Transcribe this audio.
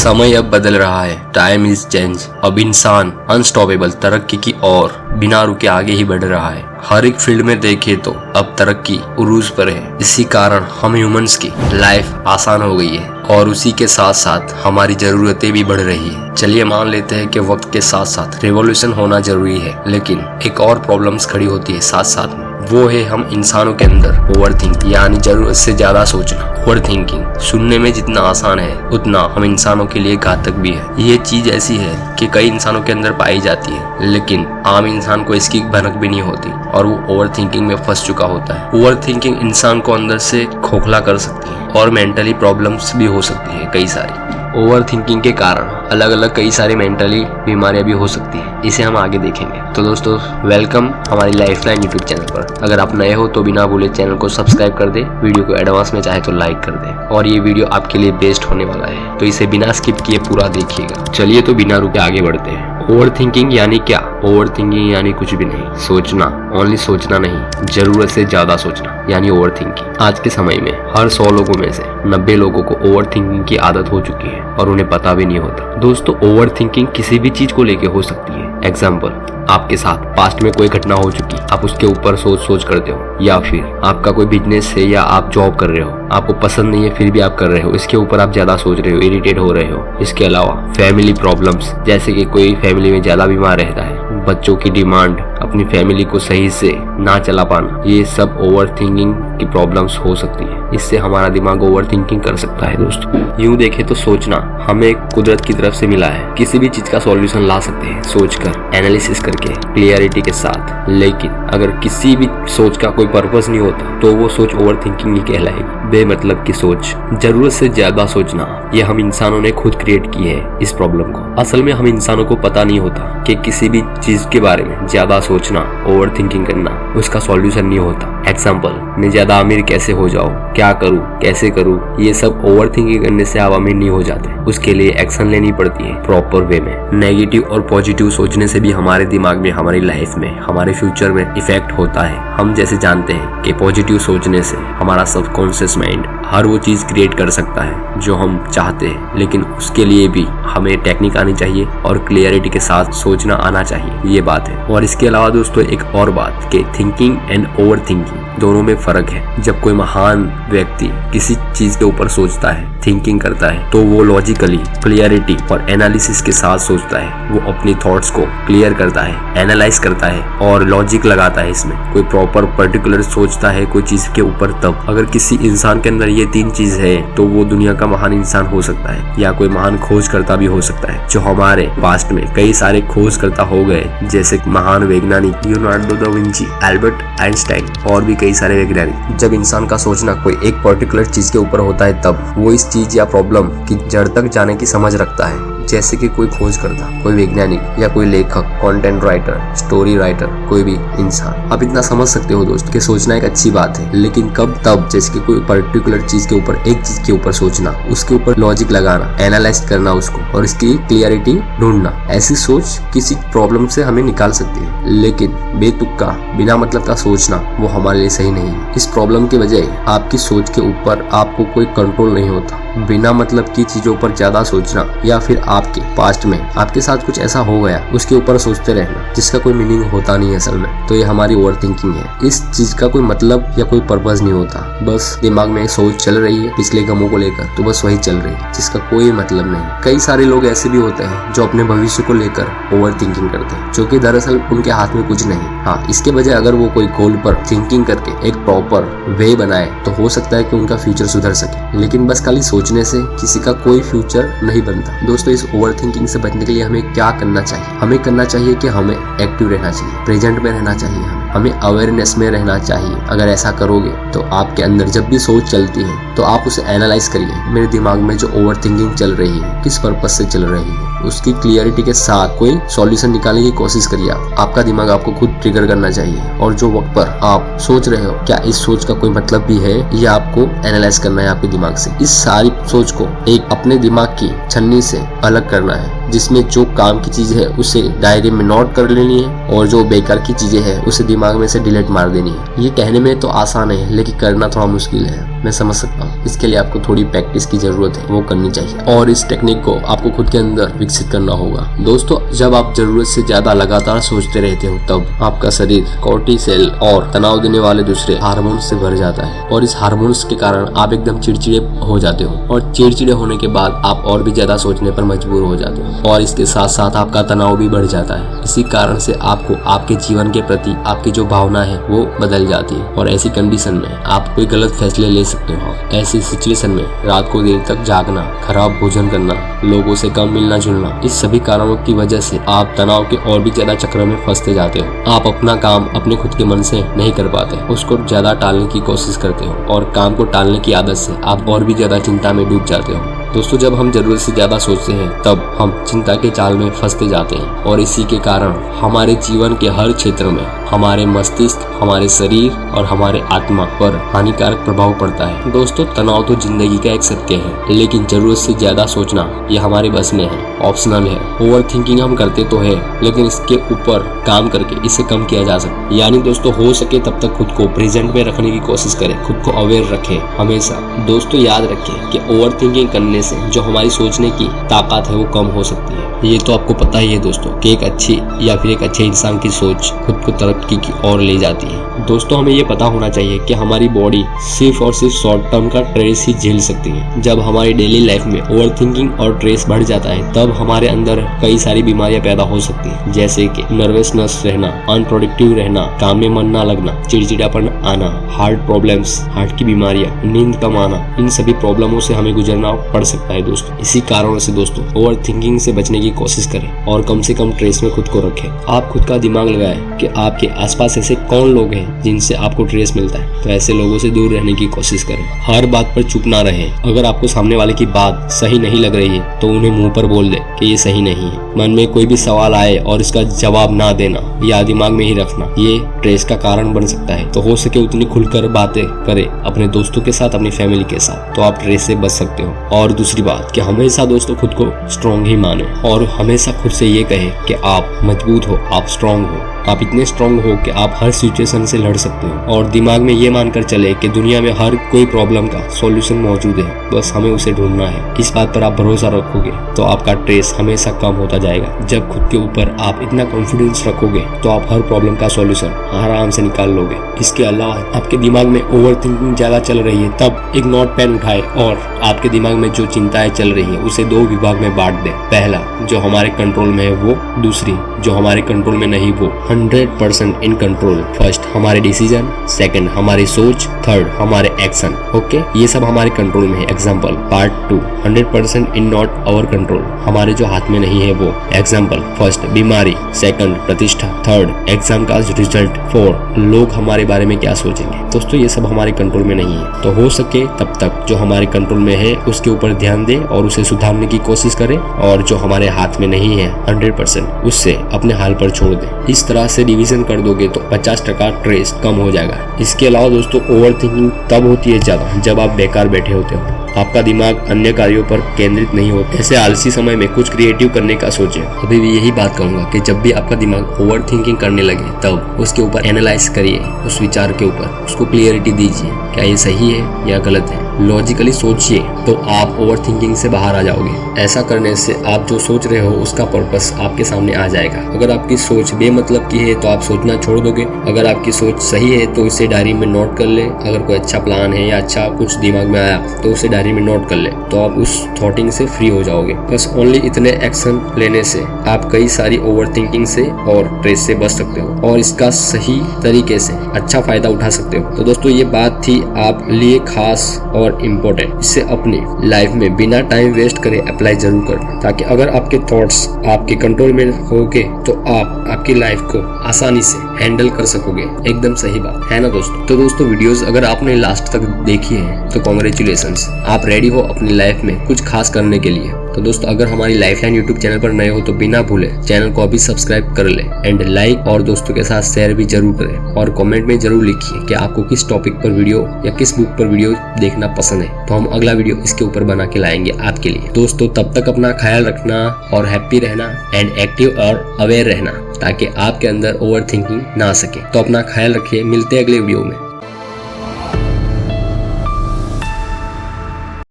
समय अब बदल रहा है, टाइम इज चेंज। अब इंसान अनस्टॉपेबल तरक्की की ओर बिना रुके आगे ही बढ़ रहा है। हर एक फील्ड में देखे तो अब तरक्की उरूज पर है। इसी कारण हम ह्यूमंस की लाइफ आसान हो गई है और उसी के साथ साथ हमारी जरूरतें भी बढ़ रही है। चलिए मान लेते हैं कि वक्त के साथ साथ रिवॉल्यूशन होना जरूरी है, लेकिन एक और प्रॉब्लम्स खड़ी होती है साथ साथ में। वो है हम इंसानों के अंदर ओवरथिंक, यानी जरूरत से ज्यादा सोचना। ओवरथिंकिंग सुनने में जितना आसान है उतना हम इंसानों के लिए घातक भी है। ये चीज ऐसी है कि कई इंसानों के अंदर पाई जाती है, लेकिन आम इंसान को इसकी भनक भी नहीं होती और वो ओवरथिंकिंग में फंस चुका होता है। ओवरथिंकिंग इंसान को अंदर से खोखला कर सकती है और मेंटली प्रॉब्लम्स भी हो सकती है कई सारी। ओवरथिंकिंग के कारण अलग अलग कई सारी मेंटली बीमारियां भी हो सकती हैं। इसे हम आगे देखेंगे। तो दोस्तों वेलकम हमारी लाइफलाइन यूट्यूब चैनल पर। अगर आप नए हो तो बिना भूले चैनल को सब्सक्राइब कर दे, वीडियो को एडवांस में चाहे तो लाइक कर दे, और ये वीडियो आपके लिए बेस्ट होने वाला है, तो इसे बिना स्किप किए पूरा देखिएगा। चलिए तो बिना रुके आगे बढ़ते हैं। ओवरथिंकिंग यानी क्या? ओवरथिंकिंग यानी कुछ भी नहीं, सोचना। ओनली सोचना नहीं, जरूरत से ज्यादा सोचना यानी ओवरथिंकिंग। आज के समय में हर 100 लोगों में से 90 लोगों को ओवरथिंकिंग की आदत हो चुकी है और उन्हें पता भी नहीं होता। दोस्तों ओवरथिंकिंग किसी भी चीज को लेके हो सकती है। एग्जाम्पल, आपके साथ पास्ट में कोई घटना हो चुकी, आप उसके ऊपर सोच करते हो, या फिर आपका कोई बिजनेस है या आप जॉब कर रहे हो, आपको पसंद नहीं है फिर भी आप कर रहे हो, इसके ऊपर आप ज्यादा सोच रहे हो, इरिटेट हो रहे हो। इसके अलावा फैमिली प्रॉब्लम्स, जैसे कि कोई फैमिली में ज्यादा बीमार रहता है, बच्चों की डिमांड, अपनी फैमिली को सही से ना चला पाना, ये सब ओवरथिंकिंग की प्रॉब्लम्स हो सकती है। इससे हमारा दिमाग ओवरथिंकिंग कर सकता है। दोस्तों यूं देखे तो सोचना हमें कुदरत की तरफ से मिला है। किसी भी चीज का सॉल्यूशन ला सकते हैं सोचकर, एनालिसिस करके, क्लियरिटी के साथ। लेकिन अगर किसी भी सोच का कोई पर्पस नहीं होता तो वो सोच ओवरथिंकिंग ही कहलाएगी। बेमतलब की सोच, जरूरत से ज्यादा सोचना, ये हम इंसानों ने खुद क्रिएट की है इस प्रॉब्लम को। असल में हम इंसानों को पता नहीं होता कि किसी भी चीज के बारे में ज्यादा सोचना, ओवरथिंकिंग करना उसका सॉल्यूशन नहीं होता। एग्जाम्पल, मैं ज्यादा अमीर कैसे हो जाऊं, क्या करूं, कैसे करूं, ये सब ओवरथिंकिंग करने से आप अमीर नहीं हो जाते। उसके लिए एक्शन लेनी पड़ती है प्रॉपर वे में। नेगेटिव और पॉजिटिव सोचने से भी हमारे दिमाग में, हमारी लाइफ में, हमारे फ्यूचर में इफेक्ट होता है। हम जैसे जानते हैं कि पॉजिटिव सोचने से हमारा सबकॉन्शियस माइंड हर वो चीज क्रिएट कर सकता है जो हम चाहते हैं, लेकिन उसके लिए भी हमें टेक्निक आनी चाहिए और क्लियरिटी के साथ सोचना आना चाहिए, ये बात है। और इसके अलावा दोस्तों एक और बात कि थिंकिंग एंड ओवर थिंकिंग दोनों में फर्क है। जब कोई महान व्यक्ति किसी चीज के ऊपर सोचता है, थिंकिंग करता है, तो वो लॉजिकली, क्लियरिटी और एनालिसिस के साथ सोचता है। वो अपनी थॉट्स को क्लियर करता है, एनालाइज करता है और लॉजिक लगाता है इसमें। कोई प्रॉपर पर्टिकुलर सोचता है कोई चीज के ऊपर तब। अगर किसी इंसान के अंदर ये 3 चीज है तो वो दुनिया का महान इंसान हो सकता है या कोई महान खोजकर्ता भी हो सकता है। जो हमारे पास्ट में कई सारे खोजकर्ता हो गए, जैसे महान वैज्ञानिक Leonardo da Vinci, Albert Einstein और भी कई सारे वैज्ञानिक। जब इंसान का सोचना कोई एक पर्टिकुलर चीज के ऊपर होता है तब वो इस चीज या प्रॉब्लम की जड़ तक जाने की समझ रखता है। जैसे कि कोई खोजकर्ता, कोई वैज्ञानिक या कोई लेखक, कंटेंट राइटर, स्टोरी राइटर, कोई भी इंसान। आप इतना समझ सकते हो दोस्त कि सोचना एक अच्छी बात है, लेकिन कब तब, जैसे कि कोई पर्टिकुलर चीज के ऊपर, एक चीज के ऊपर सोचना, उसके ऊपर लॉजिक लगाना, एनालाइज करना उसको और इसकी क्लियरिटी ढूंढना। ऐसी सोच किसी प्रॉब्लम से हमें निकाल सकती है, लेकिन बेतुका बिना मतलब का सोचना वो हमारे लिए सही नहीं है। इस प्रॉब्लम के बजाय आपकी सोच के ऊपर आपको कोई कंट्रोल नहीं होता। बिना मतलब की चीजों पर ज्यादा सोचना या फिर आपके पास्ट में आपके साथ कुछ ऐसा हो गया उसके ऊपर सोचते रहना जिसका कोई मीनिंग होता नहीं है असल में, तो ये हमारी ओवर थिंकिंग है। इस चीज का कोई मतलब या कोई पर्पस नहीं होता, बस दिमाग में सोच चल रही है पिछले गमों को लेकर, तो बस वही चल रही है जिसका कोई मतलब नहीं। कई सारे लोग ऐसे भी होते हैं जो अपने भविष्य को लेकर ओवर थिंकिंग करते हैं, जो कि दरअसल उनके हाथ में कुछ नहीं। हाँ, इसके बजाय अगर वो कोई गोल पर थिंकिंग करके एक प्रॉपर वे बनाए तो हो सकता है कि उनका फ्यूचर सुधर सके, लेकिन बस खाली सोचने से किसी का कोई फ्यूचर नहीं बनता। दोस्तों इस ओवर थिंकिंग से बचने के लिए हमें क्या करना चाहिए? हमें करना चाहिए कि हमें एक्टिव रहना चाहिए, प्रेजेंट में रहना चाहिए, हमें अवेयरनेस में रहना चाहिए। अगर ऐसा करोगे तो आपके अंदर जब भी सोच चलती है तो आप उसे एनालाइज करिए। मेरे दिमाग में जो ओवर थिंकिंग चल रही है किस पर्पस से चल रही है, उसकी क्लियरिटी के साथ कोई सॉल्यूशन निकालने की कोशिश करिए। आपका दिमाग आपको खुद ट्रिगर करना चाहिए और जो वक्त पर आप सोच रहे हो क्या इस सोच का कोई मतलब भी है, ये आपको एनालाइज करना है आपके दिमाग से। इस सारी सोच को एक अपने दिमाग की छन्नी से अलग करना है, जिसमें जो काम की चीज है उसे डायरी में नोट कर लेनी है और जो बेकार की चीजें है उसे दिमाग में से डिलीट मार देनी है। ये कहने में तो आसान है लेकिन करना थोड़ा मुश्किल है। मैं समझ सकता हूँ। इसके लिए आपको थोड़ी प्रैक्टिस की जरूरत है, वो करनी चाहिए और इस टेक्निक को आपको खुद के अंदर विकसित करना होगा। दोस्तों, जब आप जरूरत से ज्यादा लगातार सोचते रहते हो तब आपका शरीर कॉर्टिसोल और तनाव देने वाले दूसरे हार्मोन्स से भर जाता है और इस हार्मोन्स के कारण आप एकदम चिड़चिड़े हो जाते हो और चिड़चिड़े होने के बाद आप और भी ज्यादा सोचने पर मजबूर हो जाते हो और इसके साथ साथ आपका तनाव भी बढ़ जाता है। इसी कारण से आपको आपके जीवन के प्रति आपकी जो भावना है वो बदल जाती है और ऐसी कंडीशन में आप कोई गलत फैसले ले सकते हो। ऐसी सिचुएशन में रात को देर तक जागना, खराब भोजन करना, लोगों से कम मिलना जुलना, इस सभी कारणों की वजह से आप तनाव के और भी ज्यादा चक्र में फंसते जाते हो। आप अपना काम अपने खुद के मन से नहीं कर पाते, उसको ज्यादा टालने की कोशिश करते हो और काम को टालने की आदत से आप और भी ज्यादा चिंता में डूब जाते हो। दोस्तों, जब हम जरूरत से ज्यादा सोचते हैं तब हम चिंता के जाल में फंसते जाते हैं और इसी के कारण हमारे जीवन के हर क्षेत्र में हमारे मस्तिष्क, हमारे शरीर और हमारे आत्मा पर हानिकारक प्रभाव पड़ता है। दोस्तों, तनाव तो जिंदगी का एक सत्य है, लेकिन जरूरत से ज्यादा सोचना ये हमारे बस में है, ऑप्शनल है। ओवर थिंकिंग हम करते तो है, लेकिन इसके ऊपर काम करके इसे कम किया जा सकता है। यानी दोस्तों, हो सके तब तक खुद को प्रेजेंट में रखने की कोशिश करें, खुद को अवेयर रखें हमेशा। दोस्तों, याद रखें कि ओवर थिंकिंग करने से जो हमारी सोचने की ताकत है वो कम हो सकती है। ये तो आपको पता ही है दोस्तों कि एक अच्छी या फिर एक अच्छे इंसान की सोच खुद को तरक्की की ओर ले जाती है। दोस्तों, हमें ये पता होना चाहिए कि हमारी बॉडी सिर्फ और सिर्फ शॉर्ट टर्म का स्ट्रेस ही झेल सकती है। जब हमारी डेली लाइफ में ओवर थिंकिंग और स्ट्रेस बढ़ जाता है तब हमारे अंदर कई सारी बीमारियां पैदा हो सकती हैं, जैसे कि नर्वसनेस रहना, अनप्रोडक्टिव रहना, काम में मन न लगना, चिड़चिड़ापन आना, हार्ट प्रॉब्लम्स, हार्ट की बीमारियां, नींद कम आना, इन सभी प्रॉब्लमों से हमें गुजरना पड़ सकता है दोस्तों। इसी कारण से दोस्तों, ओवर थिंकिंग से बचने की कोशिश करें और कम से कम स्ट्रेस में खुद को रखें। आप खुद का दिमाग लगाएं कि आपके आसपास ऐसे कौन लोग हैं जिनसे आपको स्ट्रेस मिलता है, तो ऐसे लोगों से दूर रहने की कोशिश करें। हर बात पर चुप ना रहें। अगर आपको सामने वाले की बात सही नहीं लग रही है तो उन्हें मुंह पर बोल दे कि ये सही नहीं है। मन में कोई भी सवाल आए और इसका जवाब ना देना या दिमाग में ही रखना, ये स्ट्रेस का कारण बन सकता है। तो हो सके उतनी खुलकर बातें करें अपने दोस्तों के साथ, अपनी फैमिली के साथ, तो आप स्ट्रेस से बच सकते हो। और दूसरी बात कि हमेशा दोस्तों खुद को स्ट्रॉन्ग ही माने और हमेशा खुद से ये कहे कि आप मजबूत हो, आप स्ट्रॉन्ग हो, आप इतने स्ट्रॉन्ग हो कि आप हर सिचुएशन से लड़ सकते हो। और दिमाग में ये मानकर चले कि दुनिया में हर कोई प्रॉब्लम का सॉल्यूशन मौजूद है, बस हमें उसे ढूंढना है। इस बात पर आप भरोसा रखोगे तो आपका स्ट्रेस हमेशा कम होता जाएगा। जब खुद के ऊपर आप इतना कॉन्फिडेंस रखोगे तो आप हर प्रॉब्लम का सॉल्यूशन आराम से निकाल लोगे। इसके अलावा आपके दिमाग में ओवर थिंकिंग ज्यादा चल रही है तब एक नोट पेन उठाए और आपके दिमाग में जो चिंताएं चल रही है उसे दो विभाग में बांट दे। पहला, जो हमारे कंट्रोल में है वो, दूसरी जो हमारे कंट्रोल में नहीं वो। 100% इन कंट्रोल। फर्स्ट हमारे डिसीजन, सेकंड हमारी सोच, थर्ड हमारे एक्शन। ओके, ये सब हमारे कंट्रोल में है। Example part 2, 100% in not our control, हमारे जो हाथ में नहीं है वो। एग्जांपल फर्स्ट बीमारी, सेकंड प्रतिष्ठा, थर्ड एग्जाम का रिजल्ट, फोर्थ लोग हमारे बारे में क्या सोचेंगे। दोस्तों, ये सब हमारे कंट्रोल में नहीं है, तो हो सके तब तक जो हमारे कंट्रोल में है उसके ऊपर ध्यान दे और उसे सुधारने की कोशिश करें, और जो हमारे हाथ में नहीं है 100% उससे अपने हाल पर छोड़ दे। इस तरह से डिवीजन कर दोगे तो 50% स्ट्रेस कम हो जाएगा। इसके अलावा दोस्तों, ओवर थिंकिंग तब होती है ज्यादा जब आप बेकार बैठे होते हो, आपका दिमाग अन्य कार्यों पर केंद्रित नहीं होता। ऐसे आलसी समय में कुछ क्रिएटिव करने का सोचें। अभी भी यही बात कहूंगा कि जब भी आपका दिमाग ओवर थिंकिंग करने लगे तब उसके ऊपर एनालाइज करिए, उस विचार के ऊपर उसको क्लियरिटी दीजिए, क्या ये सही है या गलत है। लॉजिकली सोचिए तो आप ओवर थिंकिंग से बाहर आ जाओगे। ऐसा करने से आप जो सोच रहे हो उसका पर्पस आपके सामने आ जाएगा। अगर आपकी सोच बेमतलब की है तो आप सोचना छोड़ दोगे। अगर आपकी सोच सही है तो इसे डायरी में नोट कर ले। अगर कोई अच्छा प्लान है या अच्छा कुछ दिमाग में आया तो उसे डायरी में नोट कर ले, तो आप उस थॉटिंग से फ्री हो जाओगे। बस ओनली इतने एक्शन लेने से आप कई सारी ओवर थिंकिंग से और स्ट्रेस से बच सकते हो और इसका सही तरीके से अच्छा फायदा उठा सकते हो। तो दोस्तों, ये बात थी आप लिए खास और इम्पोर्टेंट। इसे अपनी लाइफ में बिना टाइम वेस्ट करे अप्लाई जरूर करें, ताकि अगर आपके थॉट्स आपके कंट्रोल में होंगे तो आप आपकी लाइफ को आसानी से हैंडल कर सकोगे। एकदम सही बात है ना दोस्तों। तो दोस्तों, वीडियोस अगर आपने लास्ट तक देखी है तो कॉन्ग्रेचुलेशंस, आप रेडी हो अपनी लाइफ में कुछ खास करने के लिए। तो दोस्तों, अगर हमारी लाइफलाइन यूट्यूब चैनल पर नए हो तो बिना भूले चैनल को अभी सब्सक्राइब कर ले एंड लाइक और दोस्तों के साथ शेयर भी जरूर करें, और कमेंट में जरूर लिखिए कि आपको किस टॉपिक पर वीडियो या किस बुक पर वीडियो देखना पसंद है, तो हम अगला वीडियो इसके ऊपर बना के लाएंगे आपके लिए। दोस्तों, तब तक अपना ख्याल रखना और हैप्पी रहना एंड एक्टिव और अवेयर रहना, ताकि आपके अंदर ओवर थिंकिंग ना आ सके। तो अपना ख्याल रखिए, मिलते हैं अगले वीडियो में।